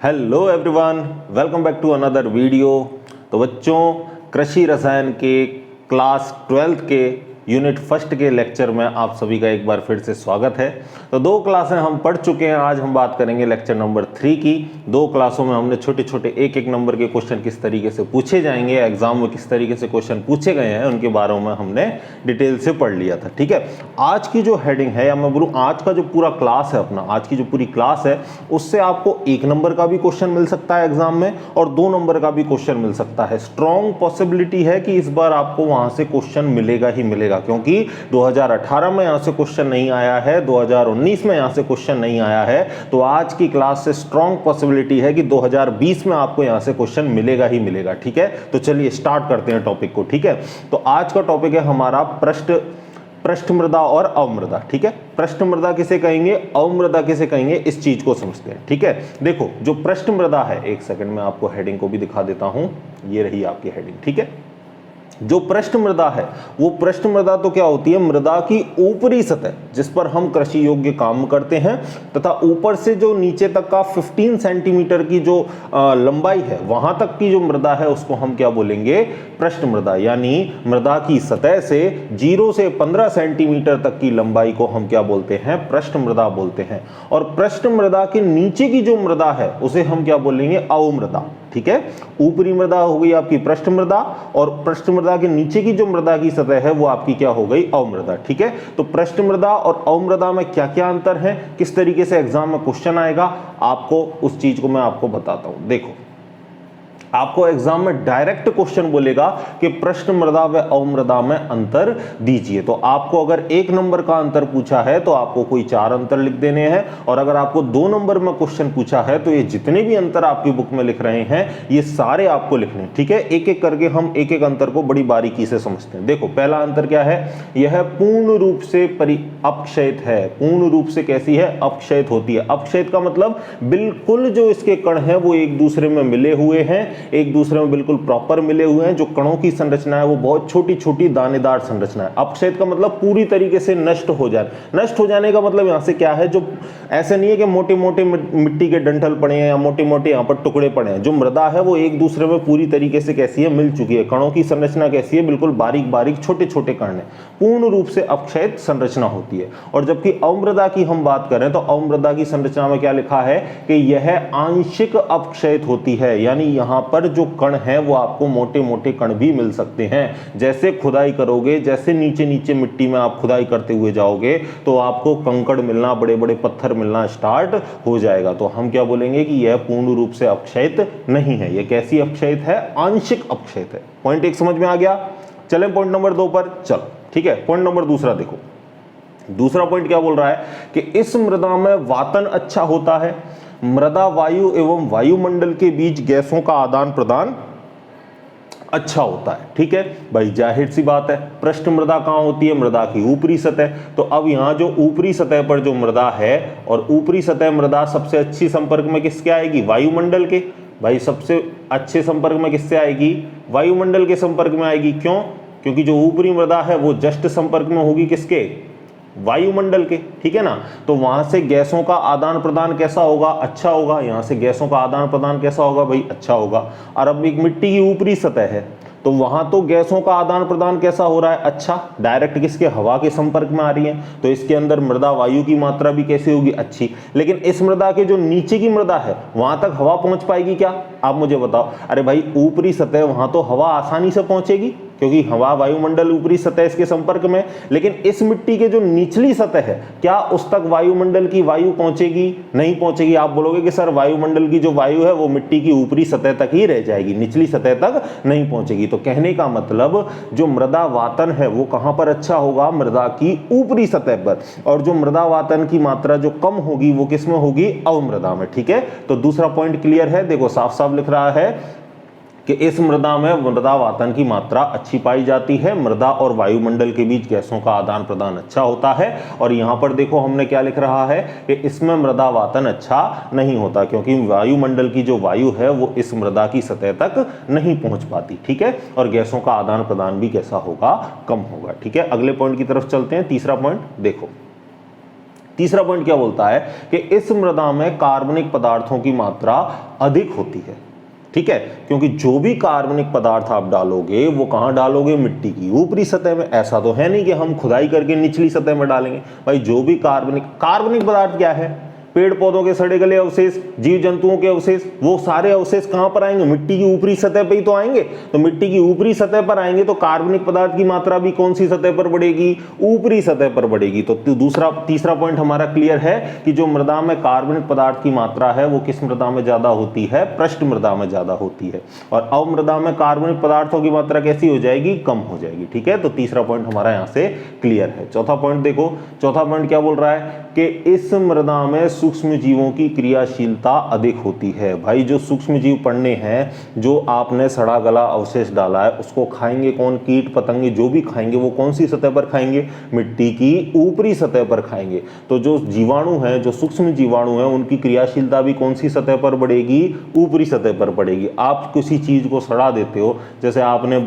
Hello everyone, welcome back to another video. तो बच्चों, कृषि रसायन के क्लास 12th के यूनिट फर्स्ट के लेक्चर में आप सभी का एक बार फिर से स्वागत है। तो दो क्लासें हम पढ़ चुके हैं, आज हम बात करेंगे लेक्चर नंबर 3 की। दो क्लासों में हमने छोटे छोटे एक एक नंबर के क्वेश्चन किस तरीके से पूछे जाएंगे, एग्जाम में किस तरीके से क्वेश्चन पूछे गए हैं, उनके बारे में हमने डिटेल से पढ़ लिया था। ठीक है, आज की जो हेडिंग है, या मैं बोलूँ आज का जो पूरा क्लास है अपना, आज की जो पूरी क्लास है, उससे आपको 1 नंबर का भी क्वेश्चन मिल सकता है एग्जाम में और 2 नंबर का भी क्वेश्चन मिल सकता है। स्ट्रॉन्ग पॉसिबिलिटी है कि इस बार आपको वहां से क्वेश्चन मिलेगा ही मिलेगा, क्योंकि 2018 में यहां से क्वेश्चन नहीं आया है, 2019 में यहां से क्वेश्चन नहीं आया है। तो आज की क्लास से स्ट्रॉन्ग पॉसिबिलिटी है कि 2020 में आपको यहां से क्वेश्चन मिलेगा ही मिलेगा। ठीक है, तो चलिए स्टार्ट करते हैं टॉपिक को। ठीक है, तो आज का टॉपिक है हमारा पृष्ठ मृदा और अवमृदा। ठीक है, पृष्ठ मृदा किसे कहेंगे, अवमृदा किसे कहेंगे, इस चीज को समझते हैं। ठीक है, देखो जो पृष्ठ मृदा है, एक सेकंड में आपको हेडिंग को भी दिखा देता हूं, ये रही आपकी हेडिंग। ठीक है, जो पृष्ठ मृदा है, वो पृष्ठ मृदा तो क्या होती है, मृदा की ऊपरी सतह जिस पर हम कृषि योग्य काम करते हैं, तथा ऊपर से जो नीचे तक का 15 सेंटीमीटर की जो लंबाई है, वहां तक की जो मृदा है उसको हम क्या बोलेंगे, पृष्ठ मृदा। यानी मृदा की सतह से 0 से 15 सेंटीमीटर तक की लंबाई को हम क्या बोलते हैं, पृष्ठ मृदा बोलते हैं। और पृष्ठ मृदा के नीचे की जो मृदा है उसे हम क्या बोलेंगे, अवमृदा। ठीक है, ऊपरी मृदा हो गई आपकी पृष्ठ मृदा, और पृष्ठ मृदा के नीचे की जो मृदा की सतह है वो आपकी क्या हो गई, अवमृदा। ठीक है, तो पृष्ठ मृदा और अवमृदा में क्या क्या अंतर है, किस तरीके से एग्जाम में क्वेश्चन आएगा, आपको उस चीज को मैं आपको बताता हूं। देखो, आपको एग्जाम में डायरेक्ट क्वेश्चन बोलेगा कि पृष्ठ मृदा व अवमृदा में अंतर दीजिए। तो आपको अगर 1 नंबर का अंतर पूछा है तो आपको कोई 4 अंतर लिख देने हैं, और अगर आपको 2 नंबर में क्वेश्चन पूछा है तो ये जितने भी अंतर आपकी बुक में लिख रहे हैं ये सारे आपको लिखने। ठीक है, एक एक करके हम एक एक अंतर को बड़ी बारीकी से समझते हैं। देखो, पहला अंतर क्या है, यह पूर्ण रूप से अपक्षयित है। पूर्ण रूप से कैसी है, अपक्षयित होती है। अपक्षयित का मतलब बिल्कुल जो इसके कण हैं वो एक दूसरे में मिले हुए हैं, एक दूसरे में बिल्कुल प्रॉपर मिले हुए हैं। जो कणों की संरचना है वो बहुत छोटी छोटी दानेदार संरचना है। अपक्षयित का मतलब पूरी तरीके से नष्ट हो जाए। नष्ट हो जाने का मतलब यहां से क्या है, जो ऐसे नहीं है कि मोटे मोटे मिट्टी के डंठल पड़े हैं या मोटे मोटे यहां पर टुकड़े पड़े हैं। जो मृदा है वो एक दूसरे में पूरी तरीके से कैसी है, मिल चुकी है। कणों की संरचना कैसी है, बिल्कुल बारीक बारीक छोटे छोटे कण है, पूर्ण रूप से अपक्षयित संरचना होती है। और जबकि अवमृदा की हम बात करें तो अवमृदा की संरचना में क्या लिखा है कि यह आंशिक अपक्षयित होती है। यानी यहां पर जो कण हैं वो आपको मोटे मोटे कण भी मिल सकते हैं। जैसे खुदाई करोगे, जैसे नीचे नीचे मिट्टी में आप खुदाई करते हुए जाओगे तो आपको कंकड़ मिलना, बड़े बड़े पत्थर मिलना स्टार्ट हो जाएगा। तो हम क्या बोलेंगे कि यह पूर्ण रूप से अपक्षयित नहीं है। यह कैसी अपक्षयित है, आंशिक अपक्षयित है। पॉइंट 1 समझ में आ गया। चले पॉइंट नंबर 2 पर। चलो ठीक है, पॉइंट नंबर दूसरा देखो। दूसरा पॉइंट क्या बोल रहा है कि इस मृदा में वातन अच्छा होता है, मृदा वायु एवं वायुमंडल के बीच गैसों का आदान प्रदान अच्छा होता है। ठीक है भाई, जाहिर सी बात है, पृष्ठ मृदा कहां होती है, मृदा की ऊपरी सतह। तो अब यहां जो ऊपरी सतह पर जो मृदा है, और ऊपरी सतह मृदा सबसे अच्छी संपर्क में किसके आएगी, वायुमंडल के। भाई सबसे अच्छे संपर्क में किससे आएगी, वायुमंडल के संपर्क में आएगी। क्यों, क्योंकि जो ऊपरी मृदा है वो जस्ट संपर्क में होगी किसके, वायुमंडल के। ठीक है ना, तो वहां से गैसों का आदान प्रदान कैसा होगा, अच्छा होगा। यहां से गैसों का आदान प्रदान कैसा होगा भाई, अच्छा होगा। और अब एक मिट्टी की ऊपरी सतह है तो वहां तो गैसों का आदान प्रदान कैसा हो रहा है, अच्छा, डायरेक्ट किसके, हवा के संपर्क में आ रही है। तो इसके अंदर मृदा वायु की मात्रा भी कैसी होगी, अच्छी। लेकिन इस मृदा के जो नीचे की मृदा है वहां तक हवा पहुंच पाएगी क्या, आप मुझे बताओ। अरे भाई ऊपरी सतह, वहां तो हवा आसानी से पहुंचेगी क्योंकि हवा वायुमंडल ऊपरी सतह इसके संपर्क में। लेकिन इस मिट्टी के जो निचली सतह है, क्या उस तक वायुमंडल की वायु पहुंचेगी, नहीं पहुंचेगी। आप बोलोगे कि सर वायुमंडल की जो वायु है वो मिट्टी की ऊपरी सतह तक ही रह जाएगी, निचली सतह तक नहीं पहुंचेगी। तो कहने का मतलब जो मृदा वातन है वो कहां पर अच्छा होगा, मृदा की ऊपरी सतह पर। और जो मृदा वातन की मात्रा जो कम होगी वो किसमें होगी, अवमृदा में। ठीक है, तो दूसरा पॉइंट क्लियर है। देखो साफ साफ लिख रहा है कि इस मृदा में मृदा वातन की मात्रा अच्छी पाई जाती है, मृदा और वायुमंडल के बीच गैसों का आदान प्रदान अच्छा होता है। और यहां पर देखो हमने क्या लिख रहा है कि इसमें मृदा वातन अच्छा नहीं होता, क्योंकि वायुमंडल की जो वायु है वो इस मृदा की सतह तक नहीं पहुंच पाती। ठीक है, और गैसों का आदान प्रदान भी कैसा होगा, कम होगा। ठीक है, अगले पॉइंट की तरफ चलते हैं। तीसरा पॉइंट देखो, तीसरा पॉइंट क्या बोलता है कि इस मृदा में कार्बनिक पदार्थों की मात्रा अधिक होती है। ठीक है, क्योंकि जो भी कार्बनिक पदार्थ आप डालोगे वो कहां डालोगे, मिट्टी की ऊपरी सतह में। ऐसा तो है नहीं कि हम खुदाई करके निचली सतह में डालेंगे। भाई जो भी कार्बनिक पदार्थ क्या है, पेड़ पौधों के सड़े गले अवशेष, जीव जंतुओं के अवशेष, वो सारे अवशेष कहां पर आएंगे, मिट्टी की ऊपरी सतह पे ही तो आएंगे। तो मिट्टी की ऊपरी सतह पर आएंगे तो कार्बनिक पदार्थ की मात्रा भी कौन सी सतह पर बढ़ेगी, ऊपरी सतह पर बढ़ेगी। तो तीसरा पॉइंट हमारा क्लियर है कि जो मृदा में कार्बनिक पदार्थ की मात्रा है वो किस मृदा में ज्यादा होती है, पृष्ठ मृदा में ज्यादा होती है। और अवमृदा में कार्बनिक पदार्थों की मात्रा कैसी हो जाएगी, कम हो जाएगी। ठीक है, तो तीसरा पॉइंट हमारा यहां से क्लियर है। चौथा पॉइंट देखो, चौथा पॉइंट क्या बोल रहा है कि इस मृदा में सूक्ष्म जीवों की क्रियाशीलता अधिक होती है। भाई जो सूक्ष्म जीव पढ़ने हैं, जो आपने सड़ा गला अवशेष डाला है उसको खाएंगे कौन, कीट पतंगे जो भी खाएंगे वो कौन सी सतह पर खाएंगे, मिट्टी की ऊपरी सतह पर खाएंगे। तो जो जीवाणु हैं, जो सूक्ष्म जीवाणु हैं, उनकी क्रियाशीलता भी कौन सी सतह पर बढ़ेगी, ऊपरी सतह पर बढ़ेगी। आप किसी चीज को सड़ा देते हो, जैसे आपने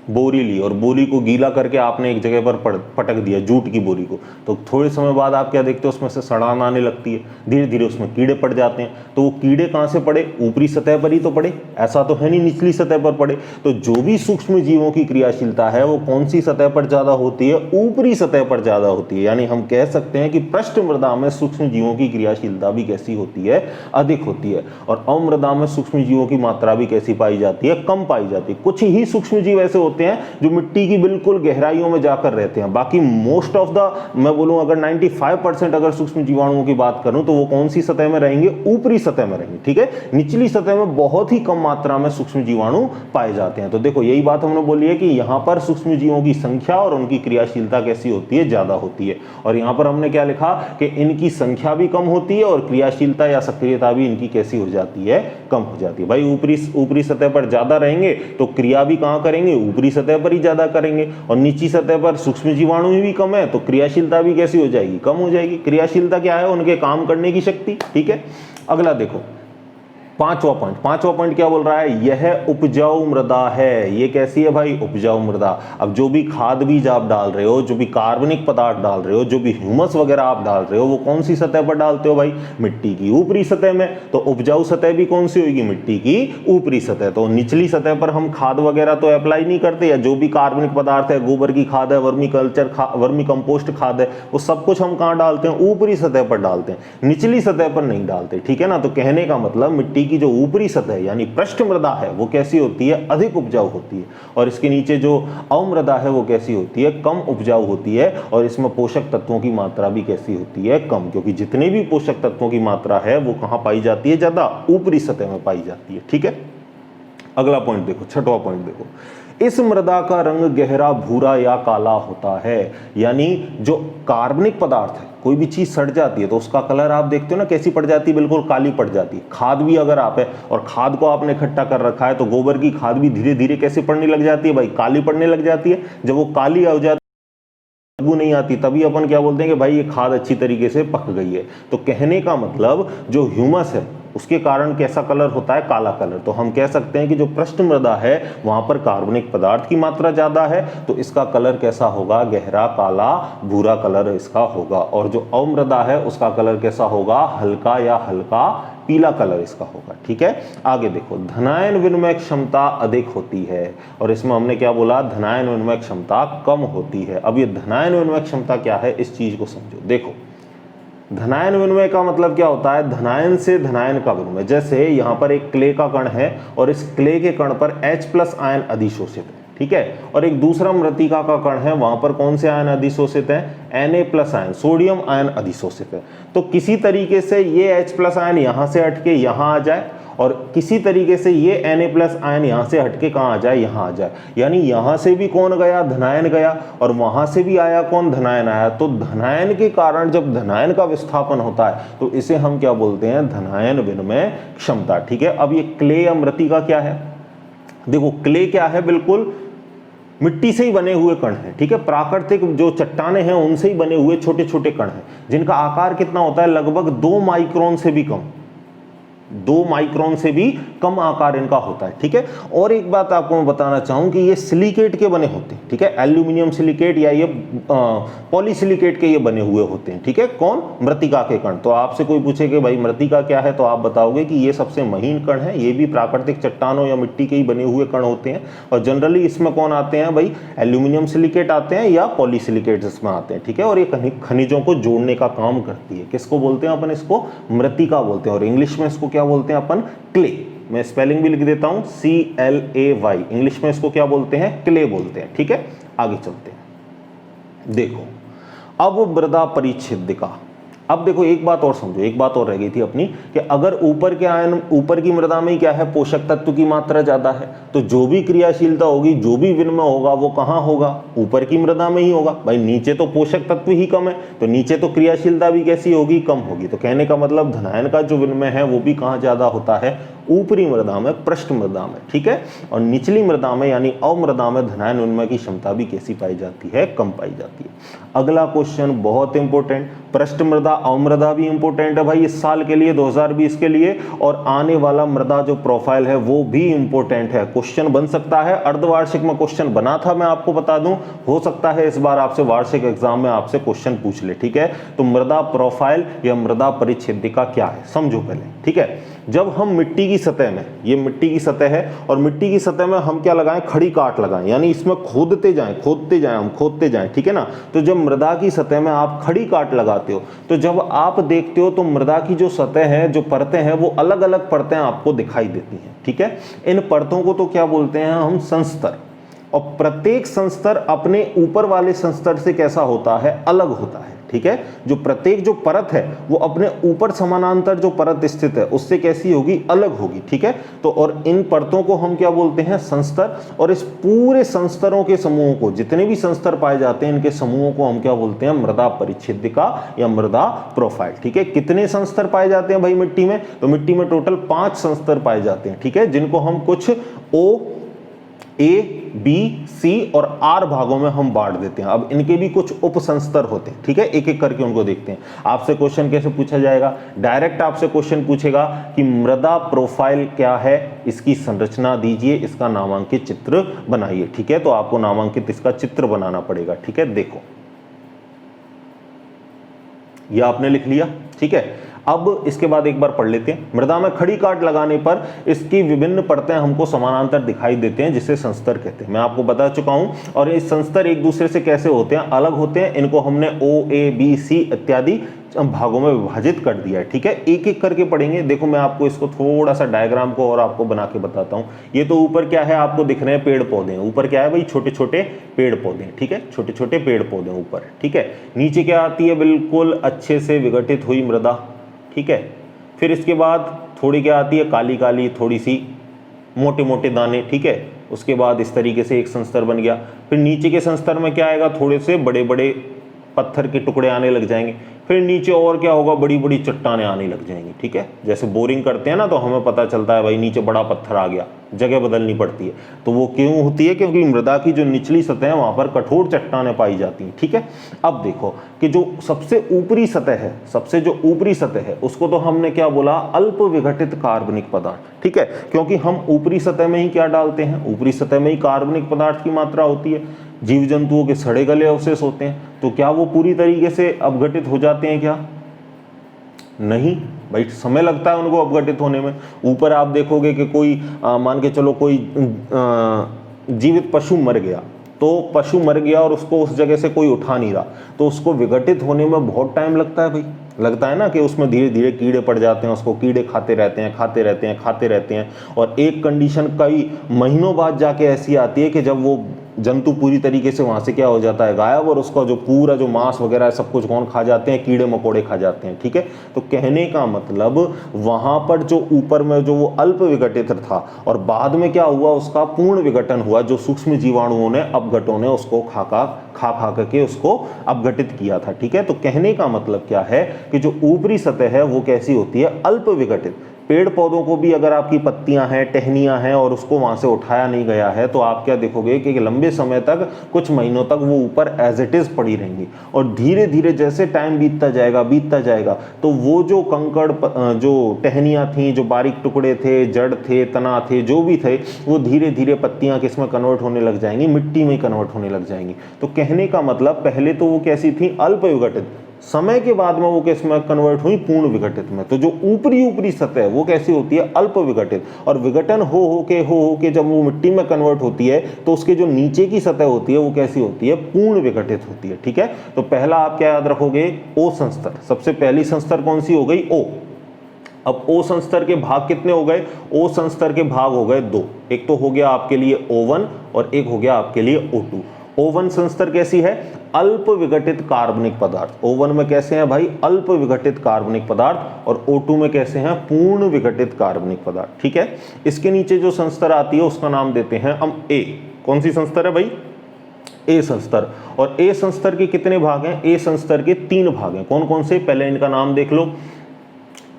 बोरी ली और बोरी को गीला करके आपने एक जगह पर पटक दिया, जूट की बोरी को, तो थोड़े समय बाद आप क्या देखते हो, उसमें से सड़ान आने लगती है, धीरे धीरे उसमें कीड़े पड़ जाते हैं। तो वो कीड़े कहाँ से पड़े, ऊपरी सतह पर ही तो पड़े, ऐसा तो है नहीं निचली सतह पर पड़े। तो जो भी सूक्ष्म जीवों की क्रियाशीलता है वो कौन सी सतह पर ज्यादा होती है, ऊपरी सतह पर ज्यादा होती है। यानी हम कह सकते हैं कि पृष्ठ मृदा में सूक्ष्म जीवों की क्रियाशीलता भी कैसी होती है, अधिक होती है। और अवमृदा में सूक्ष्म जीवों की मात्रा भी कैसी पाई जाती है, कम पाई जाती है। कुछ ही सूक्ष्म जीव ऐसे होते हैं जो मिट्टी की बिल्कुल गहराइयों में जाकर रहते हैं। बाकी मोस्ट ऑफ द, मैं बोलूं अगर 95% अगर सूक्ष्म जीवाणुओं की बात करूं तो वो कौन सी सतह में रहेंगे, ऊपरी सतह में रहेंगे। ठीक है, निचली सतह में बहुत ही कम मात्रा में सूक्ष्म जीवाणु पाए जाते हैं। तो देखो यही बात हमने बोली है कि यहां पर सूक्ष्म जीवों की संख्या और उनकी क्रियाशीलता कैसी होती है, ज्यादा होती है। और यहां पर हमने क्या लिखा कि इनकी संख्या भी कम होती है और क्रियाशीलता या सक्रियता भी इनकी कैसी हो जाती है, कम हो जाती है। भाई ऊपरी सतह पर ज्यादा रहेंगे तो क्रिया भी कहां करेंगे, ऊपरी सतह पर ही ज्यादा करेंगे। और नीची सतह पर सूक्ष्म जीवाणु भी कम है तो क्रियाशीलता भी कैसी हो जाएगी, कम हो जाएगी। क्रियाशीलता क्या है, उनके काम करने की शक्ति। ठीक है, अगला देखो पांचवा पॉइंट क्या बोल रहा है, यह उपजाऊ मृदा है। ये कैसी है भाई, उपजाऊ मृदा। अब जो भी खाद बीज आप डाल रहे हो, जो भी कार्बनिक पदार्थ डाल रहे हो, जो भी ह्यूमस वगैरह आप डाल रहे हो, वो कौन सी सतह पर डालते हो भाई, मिट्टी की ऊपरी सतह में। तो उपजाऊ सतह भी कौन सी होगी, मिट्टी की ऊपरी सतह। तो निचली सतह पर हम खाद वगैरह तो अप्लाई नहीं करते, या जो भी कार्बनिक पदार्थ है, गोबर की खाद है, वर्मी कंपोस्ट खाद है, वो सब कुछ हम कहां डालते हैं, ऊपरी सतह पर डालते हैं, निचली सतह पर नहीं डालते। ठीक है ना, तो कहने का मतलब मिट्टी की जो ऊपरी सतह यानी पृष्ठ मृदा है वो कैसी होती है, अधिक उपजाऊ होती है। और इसके नीचे जो अवमृदा है वो कैसी होती है, कम उपजाऊ होती है। और इसमें पोषक तत्वों की मात्रा भी कैसी होती है, कम, क्योंकि जितने भी पोषक तत्वों की मात्रा है वो कहां पाई जाती है, ज्यादा ऊपरी सतह में पाई जाती है। ठीक है, अगला पॉइंट देखो, छठवां पॉइंट देखो, इस मृदा का रंग गहरा भूरा या काला होता है। यानी जो कार्बनिक पदार्थ है, कोई भी चीज सड़ जाती है तो उसका कलर आप देखते हो ना कैसी पड़ जाती है, बिल्कुल काली पड़ जाती है। खाद भी अगर आप है और खाद को आपने इकट्ठा कर रखा है तो गोबर की खाद भी धीरे धीरे कैसे पड़ने लग जाती है भाई, काली पड़ने लग जाती है। जब वो काली हो जाती है, बदबू नहीं आती, तभी अपन क्या बोलते हैं कि भाई ये खाद अच्छी तरीके से पक गई है। तो कहने का मतलब जो ह्यूमस है उसके कारण कैसा कलर होता है, काला कलर। तो हम कह सकते हैं कि जो पृष्ठ मृदा है वहां पर कार्बनिक पदार्थ की मात्रा ज्यादा है तो इसका कलर कैसा होगा, गहरा काला भूरा कलर इसका होगा। और जो अवमृदा है उसका कलर कैसा होगा, हल्का या हल्का पीला कलर इसका होगा। ठीक है, आगे देखो, धनायन विनिमय क्षमता अधिक होती है। और इसमें हमने क्या बोला, धनायन विनिमय क्षमता कम होती है। अब ये धनायन विनिमय क्षमता क्या है, इस चीज को समझो। देखो धनायन विनिमय का मतलब क्या होता है, धनायन से धनायन का विनिमय। जैसे यहाँ पर एक क्ले का कण है और इस क्ले के कण पर H+ आयन अधिशोषित है, ठीक है, और एक दूसरा मृतिका का कण है, वहां पर कौन से आयन अधिशोषित हैं, Na+ आयन, सोडियम आयन अधिशोषित है। तो किसी तरीके से ये H+ आयन यहां से हटके यहां आ जाए और किसी तरीके से ये Na+ आयन यहां से हटके कहां आ जाए, यहां आ जाए। यानी यहां से भी कौन गया, धनायन गया, और वहां से भी आया कौन, धनायन आया। तो धनायन के कारण जब धनायन का विस्थापन होता है तो इसे हम क्या बोलते हैं, धनायन विनिमय क्षमता। ठीक है, अब ये क्ले या मृतिका क्या है, देखो क्ले क्या है, बिल्कुल मिट्टी से ही बने हुए कण हैं। ठीक है, प्राकृतिक जो चट्टाने हैं उनसे ही बने हुए छोटे छोटे कण हैं जिनका आकार कितना होता है, लगभग 2 माइक्रोन से भी कम। 2 माइक्रोन से भी कम आकार इनका होता है, ठीक है। और एक बात आपको मैं बताना चाहूँ कि ये सिलिकेट के बने होते हैं, ठीक है, एल्यूमिनियम सिलिकेट या ये पॉलीसिलिकेट के ये बने हुए होते हैं, ठीक है। कौन? मृत्तिका के कण। तो आपसे कोई पूछे कि भाई मृत्तिका क्या है, तो आप बताओगे कि ये सबसे महीन कण है, ये भी प्राकृतिक चट्टानों या मिट्टी के ही बने हुए कण होते हैं। और जनरली इसमें कौन आते हैं भाई? एल्यूमिनियम सिलिकेट आते हैं या पॉलीसिलिकेट इसमें आते हैं, ठीक है। और ये खनिजों को जोड़ने का काम करती है। किसको बोलते हैं अपन? इसको मृत्तिका बोलते हैं। और इंग्लिश में इसको क्या बोलते हैं अपन? क्ले। मैं स्पेलिंग भी लिख देता हूं, CLAY। इंग्लिश में इसको क्या बोलते हैं? क्ले बोलते हैं, ठीक है। आगे चलते हैं। देखो अब मृदा परिच्छेदिका। अब देखो एक बात और समझो, एक बात और रह गई थी अपनी कि अगर ऊपर के आयन, ऊपर की मृदा में क्या है? पोषक तत्व की मात्रा ज्यादा है, तो जो भी क्रियाशीलता होगी, जो भी विनिमय होगा, वो कहाँ होगा? ऊपर की मृदा में ही होगा। भाई नीचे तो पोषक तत्व ही कम है, तो नीचे तो क्रियाशीलता भी कैसी होगी? कम होगी। तो कहने का मतलब धनायन का जो विनिमय है वो भी कहाँ ज्यादा होता है? ऊपरी मृदा में, पृष्ठ मृदा में, ठीक है। और निचली मृदा में यानी अवमृदा में धनायन विनिमय की क्षमता भी कैसी पाई जाती है? कम पाई जाती है। अगला क्वेश्चन बहुत इंपॉर्टेंट, पृष्ठ मृदा अवमृदा भी इंपॉर्टेंट है भाई इस साल के लिए, 2020 के लिए। और आने वाला मृदा जो प्रोफाइल है वो भी इंपॉर्टेंट है, क्वेश्चन बन सकता है। अर्धवार्षिक में क्वेश्चन बना था, मैं आपको बता दूं, हो सकता है इस बार आपसे वार्षिक एग्जाम में आपसे क्वेश्चन पूछ ले, ठीक है। तो मृदा प्रोफाइल या मृदा परिच्छेदिका क्या है समझो पहले, ठीक है। जब हम मिट्टी की सतह में, ये मिट्टी की सतह है, और मिट्टी की सतह में हम क्या लगाएं? खड़ी काट लगाएं, यानी इसमें खोदते जाएं, हम खोदते जाएं, ठीक है ना। तो जब मृदा की सतह में आप खड़ी काट लगाते हो, तो जब आप देखते हो तो मृदा की जो सतह है, जो परतें हैं, वो अलग अलग परतें आपको दिखाई देती हैं, ठीक है। इन परतों को तो क्या बोलते हैं हम? संस्तर। और प्रत्येक संस्तर अपने ऊपर वाले संस्तर से कैसा होता है? अलग होता है, ठीक है। जो प्रत्येक जो परत है वो अपने ऊपर समानांतर जो परत स्थित है उससे कैसी होगी? अलग होगी, ठीक है। तो और इन परतों को हम क्या बोलते हैं? संस्तर। और इस पूरे संस्तरों के समूहों को, जितने भी संस्तर पाए जाते हैं, इनके समूहों को हम क्या बोलते हैं? मृदा परिच्छेदिका या मृदा प्रोफाइल, ठीक है। कितने संस्तर पाए जाते हैं भाई मिट्टी में? तो मिट्टी में टोटल 5 संस्तर पाए जाते हैं, ठीक है, जिनको हम कुछ O, A, B, C और R भागों में हम बांट देते हैं। अब इनके भी कुछ उपसंस्तर होते हैं, ठीक है, एक एक करके उनको देखते हैं। आपसे क्वेश्चन कैसे पूछा जाएगा? डायरेक्ट आपसे क्वेश्चन पूछेगा कि मृदा प्रोफाइल क्या है, इसकी संरचना दीजिए, इसका नामांकित चित्र बनाइए, ठीक है। तो आपको नामांकित इसका चित्र बनाना पड़ेगा, ठीक है। देखो यह आपने लिख लिया, ठीक है। अब इसके बाद एक बार पढ़ लेते हैं। मृदा में खड़ी काट लगाने पर इसकी विभिन्न परतें हमको समानांतर दिखाई देते हैं, जिसे संस्तर कहते हैं। मैं आपको बता चुका हूं। और ये संस्तर एक दूसरे से कैसे होते हैं? अलग होते हैं। इनको हमने O, A, B, C इत्यादि भागों में विभाजित कर दिया है, ठीक है। एक एक करके पढ़ेंगे। देखो मैं आपको इसको थोड़ा सा डायग्राम को और आपको बना के बताता हूँ। ये तो ऊपर क्या है आपको दिख रहे हैं? पेड़ पौधे हैं। ऊपर क्या है भाई? छोटे छोटे पेड़ पौधे हैं, ठीक है, छोटे छोटे पेड़ पौधे ऊपर, ठीक है। नीचे क्या आती है? बिल्कुल अच्छे से विघटित हुई मृदा, ठीक है। फिर इसके बाद थोड़ी क्या आती है? काली काली थोड़ी सी मोटे मोटे दाने, ठीक है। उसके बाद इस तरीके से एक संस्तर बन गया। फिर नीचे के संस्तर में क्या आएगा? थोड़े से बड़े बड़े पत्थर के टुकड़े आने लग जाएंगे। फिर नीचे और क्या होगा? बड़ी बड़ी चट्टानें आने लग जाएंगी, ठीक है। जैसे बोरिंग करते हैं ना, तो हमें पता चलता है भाई नीचे बड़ा पत्थर आ गया, जगह बदलनी पड़ती है। तो वो क्यों होती है? क्योंकि मृदा की जो निचली सतह है वहां पर कठोर चट्टानें पाई जाती हैं, ठीक है। अब देखो कि जो सबसे ऊपरी सतह है, सबसे जो ऊपरी सतह है, उसको तो हमने क्या बोला? अल्प विघटित कार्बनिक पदार्थ, ठीक है। क्योंकि हम ऊपरी सतह में ही क्या डालते हैं? ऊपरी सतह में ही कार्बनिक पदार्थ की मात्रा होती है। जीव जंतुओं के सड़े गले अवशेष होते हैं, तो क्या वो पूरी तरीके से अपघटित हो जाते हैं क्या? नहीं भाई, समय लगता है उनको अपघटित होने में। ऊपर आप देखोगे कि कोई मान के चलो कोई जीवित पशु मर गया, तो पशु मर गया और उसको उस जगह से कोई उठा नहीं रहा, तो उसको विघटित होने में बहुत टाइम लगता है भाई। लगता है ना कि उसमें धीरे धीरे कीड़े पड़ जाते हैं, उसको कीड़े खाते रहते हैं, खाते रहते हैं, खाते रहते हैं। और एक कंडीशन कई महीनों बाद जाके ऐसी आती है कि जब वो जंतु पूरी तरीके से वहां से क्या हो जाता है? गायब। और उसका जो पूरा जो मांस वगैरह सब कुछ कौन खा जाते हैं? कीड़े मकोड़े खा जाते हैं, ठीक है। तो कहने का मतलब वहां पर जो ऊपर में जो वो अल्प विघटित था और बाद में क्या हुआ? उसका पूर्ण विघटन हुआ। जो सूक्ष्म जीवाणुओं ने, अपघटों ने उसको खा करके उसको अपघटित किया था, ठीक है। तो कहने का मतलब क्या है कि जो ऊपरी सतह है वो कैसी होती है? अल्प विघटित। पेड़ पौधों को भी अगर आपकी पत्तियां हैं, टहनियां हैं और उसको वहां से उठाया नहीं गया है तो आप क्या देखोगे कि लंबे समय तक, कुछ महीनों तक वो ऊपर एज इट इज पड़ी रहेंगी। और धीरे धीरे जैसे टाइम बीतता जाएगा तो वो जो कंकड़, जो टहनियां थी, जो बारीक टुकड़े थे, जड़ थे, तना थे, जो भी थे, वो धीरे धीरे पत्तियां किस में कन्वर्ट होने लग जाएंगी, मिट्टी में कन्वर्ट होने लग जाएंगी। तो कहने का मतलब पहले तो वो कैसी थी, अल्प विघटित, समय के बाद में वो किस में कन्वर्ट हुई, पूर्ण विघटित में। तो जो ऊपरी सतह है वो कैसी होती है, अल्प विघटित। और विघटन हो के जब वो मिट्टी में कन्वर्ट होती है तो उसके जो नीचे की सतह होती है वो कैसी होती है, पूर्ण विघटित होती है। ठीक है, तो पहला आप क्या याद रखोगे, ओ संस्तर। सबसे पहली संस्तर कौन सी हो गई, ओ। अब ओ संस्तर के भाग कितने हो गए, ओ संस्तर के भाग हो गए दो। एक तो हो गया आपके लिए O1 और एक हो गया आपके लिए O2। O1 संस्तर कैसी है, अल्प विघटित कार्बनिक पदार्थ। O1 में कैसे हैं भाई, अल्प विघटित कार्बनिक पदार्थ, और O2 में कैसे हैं, पूर्ण विघटित कार्बनिक पदार्थ। ठीक है, इसके नीचे जो संस्तर आती है उसका नाम देते हैं हम A। कौन सी संस्तर है भाई, ए संस्तर। और ए संस्तर के कितने भाग हैं, ए संस्तर के 3 भाग हैं। कौन कौन से, पहले इनका नाम देख लो,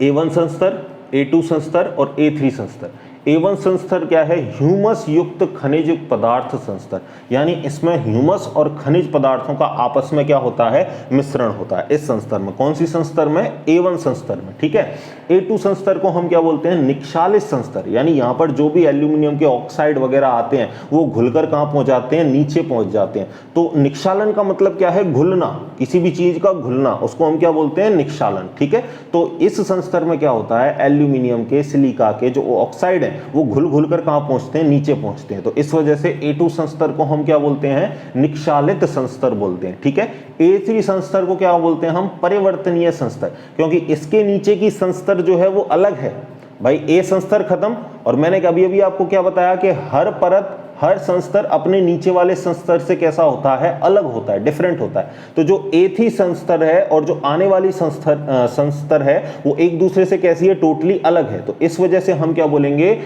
A1 संस्तर, A2 संस्तर और A3 संस्तर। A1 संस्तर क्या है, ह्यूमस युक्त खनिज पदार्थ संस्तर, यानी इसमें ह्यूमस और खनिज पदार्थों का आपस में क्या होता है, मिश्रण होता है इस संस्तर में। कौन सी संस्तर में, A1 संस्तर में। ठीक है, A2 संस्तर को हम क्या बोलते हैं, निक्षालित संस्तर, यानी यहाँ पर जो भी एल्यूमिनियम के ऑक्साइड वगैरह आते हैं वो घुलकर कहाँ पहुंच जाते हैं, नीचे पहुंच जाते हैं। तो निक्षालन का मतलब क्या है, घुलना, किसी भी चीज का घुलना, उसको हम क्या बोलते हैं, निक्षालन। ठीक है, तो इस संस्तर में क्या होता है, एल्यूमिनियम के, सिलिका के जो ऑक्साइड है वो घुल घुल कर कहां पहुंचते हैं, नीचे पहुंचते हैं। तो इस वजह से A2 संस्तर को हम क्या बोलते हैं, निक्षालित संस्तर बोलते हैं। ठीक है, A3 संस्तर को क्या बोलते हैं हम, परिवर्तनीय संस्तर, क्योंकि इसके नीचे की संस्तर जो है वो अलग है भाई। ए संस्तर खत्म, और मैंने अभी अभी आपको क्या बताया कि हर परत, हर संस्तर अपने नीचे वाले संस्तर से कैसा होता है, अलग होता है, डिफरेंट होता है। तो जो A3 संस्तर है और जो आने वाली संस्तर है वो एक दूसरे से कैसी है, टोटली अलग है। तो इस वजह से हम क्या बोलेंगे,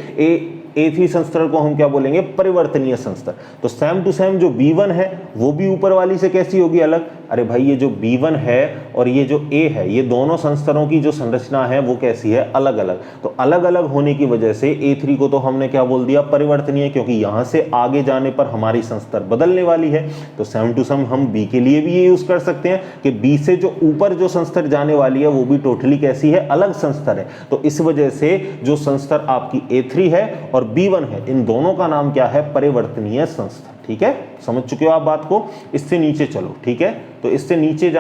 A3 संस्तर को हम क्या बोलेंगे, परिवर्तनीय संस्तर। तो सेम टू सेम जो B1 है वो भी ऊपर वाली से कैसी होगी, अलग। अरे भाई ये जो B1 है और ये जो A है, ये दोनों संस्तरों की जो संरचना है वो कैसी है, अलग अलग। तो अलग अलग होने की वजह से A3 को तो हमने क्या बोल दिया, परिवर्तनीय, क्योंकि यहां से आगे जाने पर हमारी संस्तर बदलने वाली है। तो सेम टू सेम हम B के लिए भी ये यूज कर सकते हैं कि B से जो ऊपर जो संस्तर जाने वाली है वो भी टोटली कैसी है, अलग संस्तर है। तो इस वजह से जो संस्तर आपकी A3 है और B1 है, इन दोनों का नाम क्या है, परिवर्तनीय संस्तर। ठीक है, समझ चुके हो आप बात को। इससे नीचे चलो। ठीक है, तो इससे नीचे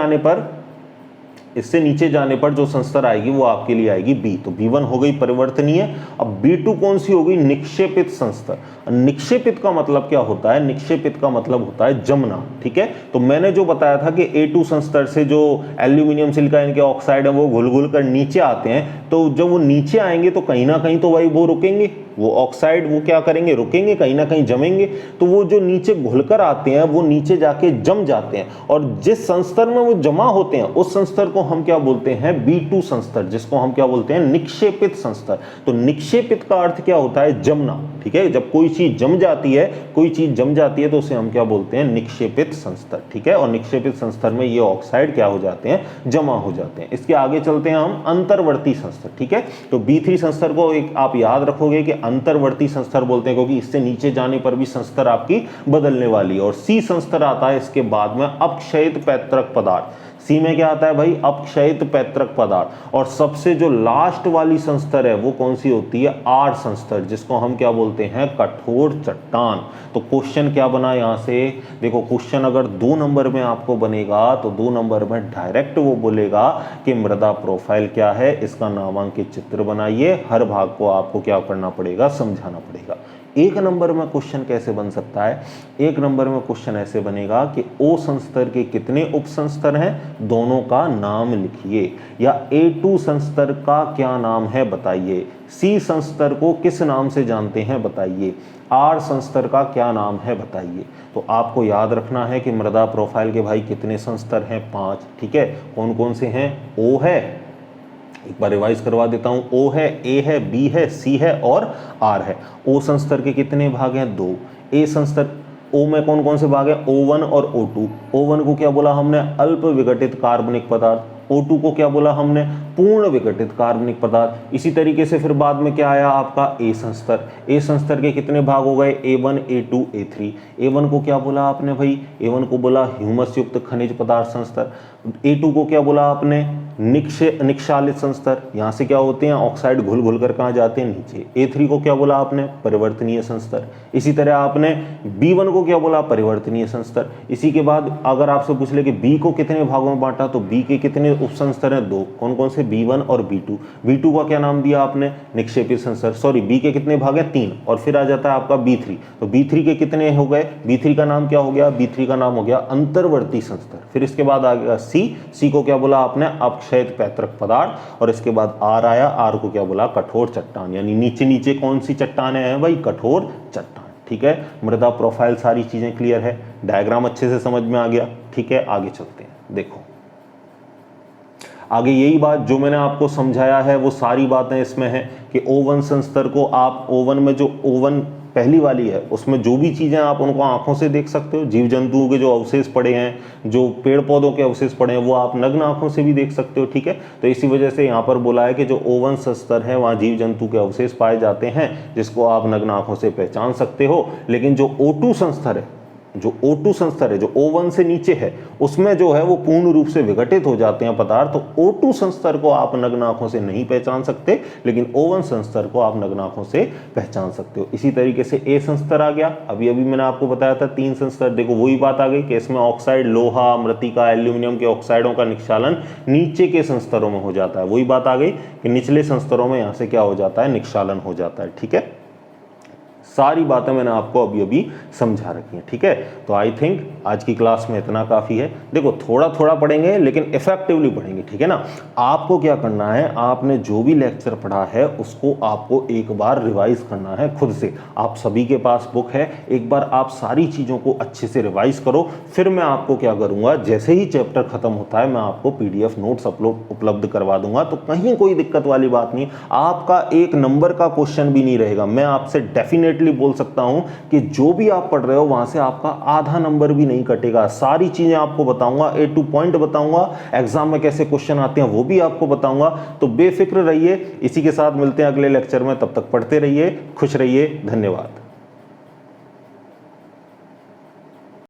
जाने पर जो संस्तर आएगी वो आपके लिए आएगी B। तो B1 हो गई परिवर्तनीय। अब B2 कौन सी हो गई, निक्षेपित संस्तर। निक्षेपित का मतलब क्या होता है, निक्षेपित का मतलब होता है जमना। ठीक है, तो मैंने जो बताया था कि A2 संस्तर से जो एल्यूमिनियम, सिलिका इनके ऑक्साइड है वो घुल घुल कर नीचे आते हैं। तो जब वो नीचे आएंगे तो कहीं ना कहीं तो भाई वो रुकेंगे, वो ऑक्साइड वो क्या करेंगे, रुकेंगे, कहीं ना कहीं जमेंगे। तो वो जो नीचे घुलकर आते हैं वो नीचे जाके जम जाते हैं, और जिस संस्तर में वो जमा होते हैं उस संस्तर को हम क्या बोलते हैं, B2 संस्तर, जिसको हम क्या बोलते हैं, निक्षेपित संस्तर। तो निक्षेपित का अर्थ क्या होता है, जमना। ठीक है, जब कोई चीज जम जाती है, तो उसे हम क्या बोलते हैं, निक्षेपित संस्तर। ठीक है, और निक्षेपित संस्तर में ये ऑक्साइड क्या हो जाते हैं, जमा हो जाते हैं। इसके आगे चलते हैं हम, अंतर्वर्ती संस्तर। ठीक है, तो B3 संस्तर को एक आप याद रखोगे कि अंतर्वर्ती संस्तर बोलते हैं, क्योंकि इससे नीचे जाने पर भी संस्तर आपकी बदलने वाली है। और C संस्तर आता है इसके बाद में, अपक्षयित पैतृक पदार्थ। सी में क्या आता है भाई, अपक्षयित पैतृक पदार्थ। और सबसे जो लास्ट वाली संस्तर है वो कौन सी होती है, R संस्तर, जिसको हम क्या बोलते हैं, कठोर चट्टान। तो क्वेश्चन क्या बना यहां से, देखो क्वेश्चन अगर 2 नंबर में आपको बनेगा तो 2 नंबर में डायरेक्ट वो बोलेगा कि मृदा प्रोफाइल क्या है, इसका नामांकित चित्र बनाइए। हर भाग को आपको क्या करना पड़ेगा, समझाना पड़ेगा। 1 नंबर में क्वेश्चन कैसे बन सकता है, 1 नंबर में क्वेश्चन ऐसे बनेगा कि O संस्तर के कितने उपसंस्तर हैं, दोनों का नाम लिखिए। या A2 संस्तर का क्या नाम है बताइए, C संस्तर को किस नाम से जानते हैं बताइए, R संस्तर का क्या नाम है बताइए। तो आपको याद रखना है कि मृदा प्रोफाइल के भाई कितने संस्तर हैं, 5। ठीक है, कौन कौन से हैं, O है, एक बार रिवाइज करवा देता हूं, O है, A है, B है, C है और R है। O संस्तर के कितने भाग हैं, 2। A संस्तर, O में कौन कौन से भाग हैं, O1 और O2। O1 को क्या बोला हमने, अल्प विघटित कार्बनिक पदार्थ। O2 को क्या बोला हमने, पूर्ण विघटित कार्बनिक पदार्थ। इसी तरीके से फिर बाद में क्या आया आपका A संस्तर। A संस्तर के कितने भाग हो गए, A1 A2 A3। A1 को क्या बोला आपने भाई, A1 को बोला ह्यूमस युक्त खनिज पदार्थ संस्तर। A2 को क्या बोला आपने, निक्षालित संस्तर, यहाँ से क्या होते हैं ऑक्साइड घुल घुल कर कहाँ जाते हैं नीचे। A3 को क्या बोला आपने, परिवर्तनीय संस्तर। इसी तरह आपने B1 को क्या बोला, परिवर्तनीय संस्तर। इसी के बाद अगर आपसे पूछ ले कि B को कितने भागों में बांटा, तो B के कितने उपसंस्तर हैं, दो। कौन कौन से, B1 और B2। B2 का क्या नाम दिया आपने, निक्षेपित संस्तर। सॉरी, B के कितने भाग हैं, 3। और फिर आ जाता है आपका B3। तो B3 के कितने हो गए, B3 का नाम क्या हो गया, B3 का नाम हो गया अंतर्वर्ती संस्तर। फिर इसके बाद आ गया C को क्या बोला आपने, अपक्षयित पैतृक पदार्थ। और इसके बाद R आया, R को क्या बोला, कठोर चट्टान। यानी नीचे नीचे कौन सी चट्टानें हैं भाई, कठोर चट्टान। ठीक है, मृदा प्रोफाइल सारी चीजें क्लियर है, डायग्राम अच्छे से समझ में आ गया। ठीक है, आगे चलते हैं। देखो आगे यही बात जो मैंने आपको समझाया है वो सारी बातें इसमें है कि O1 संस्तर को आप O1 में जो O1 पहली वाली है उसमें जो भी चीज़ें आप उनको आंखों से देख सकते हो, जीव जंतुओं के जो अवशेष पड़े हैं, जो पेड़ पौधों के अवशेष पड़े हैं, वो आप नग्न आंखों से भी देख सकते हो। ठीक है, तो इसी वजह से यहाँ पर बोला है कि जो O1 संस्तर है वहाँ जीव जंतु के अवशेष पाए जाते हैं जिसको आप नग्न आंखों से पहचान सकते हो। लेकिन जो O2 संस्तर है, जो O2 संस्तर है, जो O1 से नीचे है, उसमें जो है वो पूर्ण रूप से विघटित हो जाते हैं पदार्थ। तो O2 संस्तर को आप नग्न आंखों से नहीं पहचान सकते, लेकिन O1 संस्तर को आप नग्न आंखों से पहचान सकते हो। इसी तरीके से A संस्तर आ गया। अभी मैंने आपको बताया था 3 संस्तर। देखो वही बात आ गई कि इसमें ऑक्साइड, लोहा, मृतिका, एल्यूमिनियम के ऑक्साइडों का निक्षालन नीचे के संस्तरों में हो जाता है। वही बात आ गई कि निचले संस्तरों में यहाँ से क्या हो जाता है, निक्षालन हो जाता है। ठीक है, सारी बातें मैंने आपको अभी समझा रखी हैं। ठीक है, तो आई थिंक आज की क्लास में इतना काफ़ी है। देखो थोड़ा थोड़ा पढ़ेंगे लेकिन इफेक्टिवली पढ़ेंगे। ठीक है ना, आपको क्या करना है, आपने जो भी लेक्चर पढ़ा है उसको आपको एक बार रिवाइज करना है खुद से। आप सभी के पास बुक है, एक बार आप सारी चीज़ों को अच्छे से रिवाइज करो। फिर मैं आपको क्या करूँगा, जैसे ही चैप्टर खत्म होता है मैं आपको PDF नोट्स उपलब्ध करवा दूंगा। तो कहीं कोई दिक्कत वाली बात नहीं, आपका 1 नंबर का क्वेश्चन भी नहीं रहेगा। मैं आपसे डेफिनेटली बोल सकता हूं कि जो भी आप पढ़ रहे हो वहां से आपका आधा नंबर भी नहीं कटेगा। सारी चीजें आपको बताऊंगा, A to पॉइंट बताऊंगा, एग्जाम में कैसे क्वेश्चन आते हैं वो भी आपको बताऊंगा। तो बेफिक्र रहिए। इसी के साथ मिलते हैं अगले लेक्चर में, तब तक पढ़ते रहिए, खुश रहिए, धन्यवाद।